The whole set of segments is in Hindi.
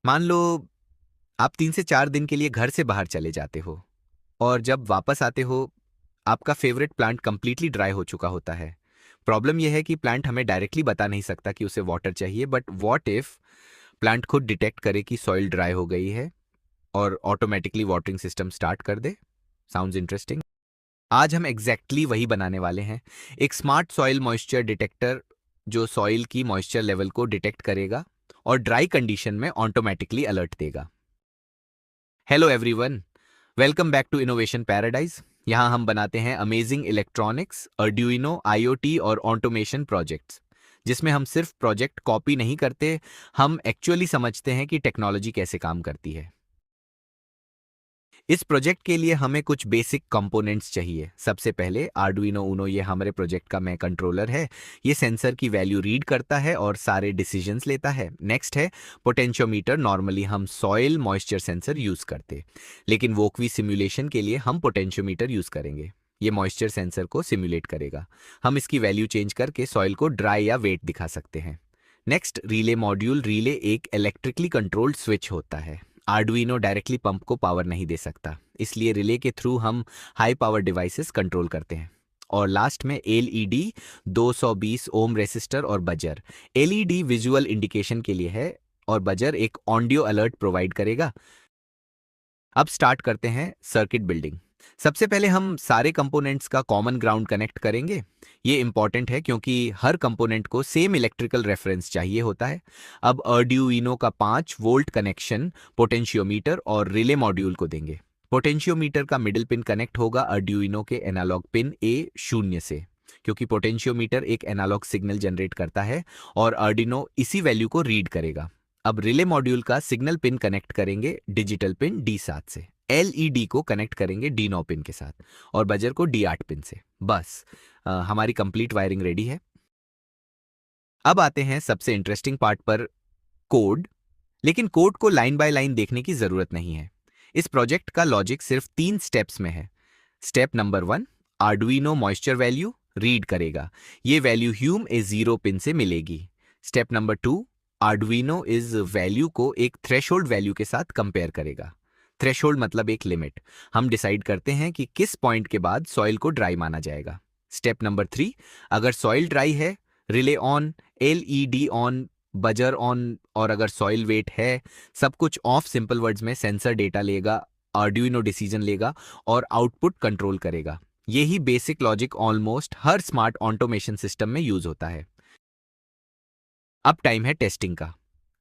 मान लो आप 3 से 4 दिन के लिए घर से बाहर चले जाते हो और जब वापस आते हो आपका फेवरेट प्लांट कंप्लीटली ड्राई हो चुका होता है। प्रॉब्लम यह है कि प्लांट हमें डायरेक्टली बता नहीं सकता कि उसे वाटर चाहिए, बट व्हाट इफ प्लांट खुद डिटेक्ट करे कि सॉइल ड्राई हो गई है और ऑटोमेटिकली वाटरिंग सिस्टम स्टार्ट कर दे। Sounds interesting. आज हम एग्जैक्टली वही बनाने वाले हैं, एक स्मार्ट सॉइल मॉइस्चर डिटेक्टर जो सॉइल की मॉइस्चर लेवल को डिटेक्ट करेगा और ड्राई कंडीशन में ऑटोमेटिकली अलर्ट देगा। Hello everyone, welcome back to Innovation Paradise. यहाँ हम बनाते हैं अमेजिंग इलेक्ट्रॉनिक्स, अर्डुइनो, आईओटी और ऑटोमेशन प्रोजेक्ट्स, जिसमें हम सिर्फ प्रोजेक्ट कॉपी नहीं करते, हम एक्चुअली समझते हैं कि टेक्नोलॉजी कैसे काम करती है। इस प्रोजेक्ट के लिए हमें कुछ बेसिक कंपोनेंट्स चाहिए। सबसे पहले आर्डुइनो ऊनो, ये हमारे प्रोजेक्ट का मैं कंट्रोलर है। ये सेंसर की वैल्यू रीड करता है और सारे डिसीजंस लेता है। नेक्स्ट है पोटेंशियोमीटर। नॉर्मली हम सॉइल मॉइस्चर सेंसर यूज करते, लेकिन वोकवी सिमुलेशन के लिए हम पोटेंशियोमीटर यूज करेंगे। ये मॉइस्चर सेंसर को सिमुलेट करेगा। हम इसकी वैल्यू चेंज करके सॉइल को ड्राई या वेट दिखा सकते हैं। Next, relay module. रिले एक इलेक्ट्रिकली कंट्रोल्ड स्विच होता है। आर्डुइनो डायरेक्टली पंप को पावर नहीं दे सकता, इसलिए रिले के थ्रू हम हाई पावर डिवाइसेस कंट्रोल करते हैं। और लास्ट में एलईडी, 220 ओम रेसिस्टर और बजर। एलईडी विजुअल इंडिकेशन के लिए है और बजर एक ऑडियो अलर्ट प्रोवाइड करेगा। अब स्टार्ट करते हैं सर्किट बिल्डिंग। सबसे पहले हम सारे कंपोनेंट्स का कॉमन ग्राउंड कनेक्ट करेंगे। ये इंपॉर्टेंट है क्योंकि हर कंपोनेंट को सेम इलेक्ट्रिकल रेफरेंस चाहिए होता है। अब अर्ड्यूइनो का 5 वोल्ट कनेक्शन पोटेंशियोमीटर और रिले मॉड्यूल को देंगे। पोटेंशियोमीटर का मिडिल पिन कनेक्ट होगा अर्ड्यूइनो के एनालॉग पिन A0 से, क्योंकि पोटेंशियोमीटर एक एनालॉग सिग्नल जनरेट करता है और अर्डिनो इसी वैल्यू को रीड करेगा। अब रिले मॉड्यूल का सिग्नल पिन कनेक्ट करेंगे डिजिटल पिन D7 से। एलईडी को कनेक्ट करेंगे D9 पिन के साथ और बजर को D8 पिन से। बस हमारी कंप्लीट वायरिंग रेडी है। अब आते हैं सबसे इंटरेस्टिंग पार्ट पर, कोड। लेकिन कोड को लाइन बाय लाइन देखने की जरूरत नहीं है। इस प्रोजेक्ट का लॉजिक सिर्फ 3 स्टेप्स में है। Step number 1, Arduino moisture value read करेगा। ये वैल्यू ह्यूम A0 पिन से मिलेगी। स्टेप नंबर 2, आर्डुइनो इस वैल्यू को एक थ्रेशोल्ड वैल्यू के साथ कंपेयर करेगा। थ्रेशोल्ड मतलब एक लिमिट। हम डिसाइड करते हैं कि किस पॉइंट के बाद सॉइल को ड्राई माना जाएगा। स्टेप नंबर 3, अगर सॉइल ड्राई है, relay on, LED on, buzzer on, और अगर सॉइल वेट है, सब कुछ ऑफ। सिंपल वर्ड्स में सेंसर डेटा लेगा, आर्डुइनो डिसीजन लेगा और आउटपुट कंट्रोल करेगा। यही बेसिक लॉजिक ऑलमोस्ट हर स्मार्ट ऑटोमेशन सिस्टम में यूज होता है। अब टाइम है टेस्टिंग का।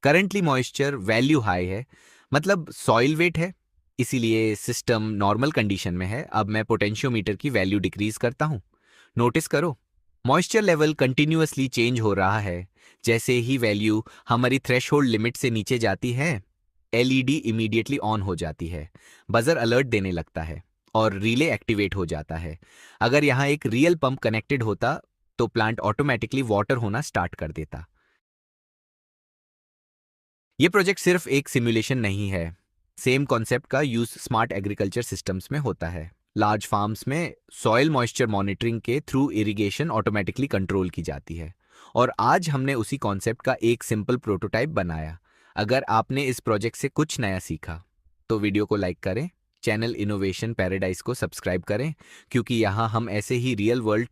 करंटली मॉइस्चर वैल्यू हाई है, मतलब सॉइल वेट है, इसीलिए सिस्टम नॉर्मल कंडीशन में है। अब मैं पोटेंशियोमीटर की वैल्यू डिक्रीज करता हूं। नोटिस करो, मॉइस्चर लेवल कंटिन्यूअसली चेंज हो रहा है। जैसे ही वैल्यू हमारी थ्रेशोल्ड लिमिट से नीचे जाती है, एलईडी इमीडिएटली ऑन हो जाती है, बजर अलर्ट देने लगता है और रिले एक्टिवेट हो जाता है। अगर यहाँ एक रियल पंप कनेक्टेड होता तो प्लांट ऑटोमेटिकली वाटर होना स्टार्ट कर देता। ये प्रोजेक्ट सिर्फ एक सिमुलेशन नहीं है। सेम कॉन्सेप्ट का यूज स्मार्ट एग्रीकल्चर सिस्टम्स में होता है। लार्ज फार्म्स में सॉइल मॉइस्चर मॉनिटरिंग के थ्रू इरिगेशन ऑटोमेटिकली कंट्रोल की जाती है। और आज हमने उसी कॉन्सेप्ट का एक सिंपल प्रोटोटाइप बनाया। अगर आपने इस प्रोजेक्ट से कुछ नया सीखा तो वीडियो को लाइक करें, चैनल इनोवेशन पैराडाइज को सब्सक्राइब करें, क्योंकि यहाँ हम ऐसे ही रियल वर्ल्ड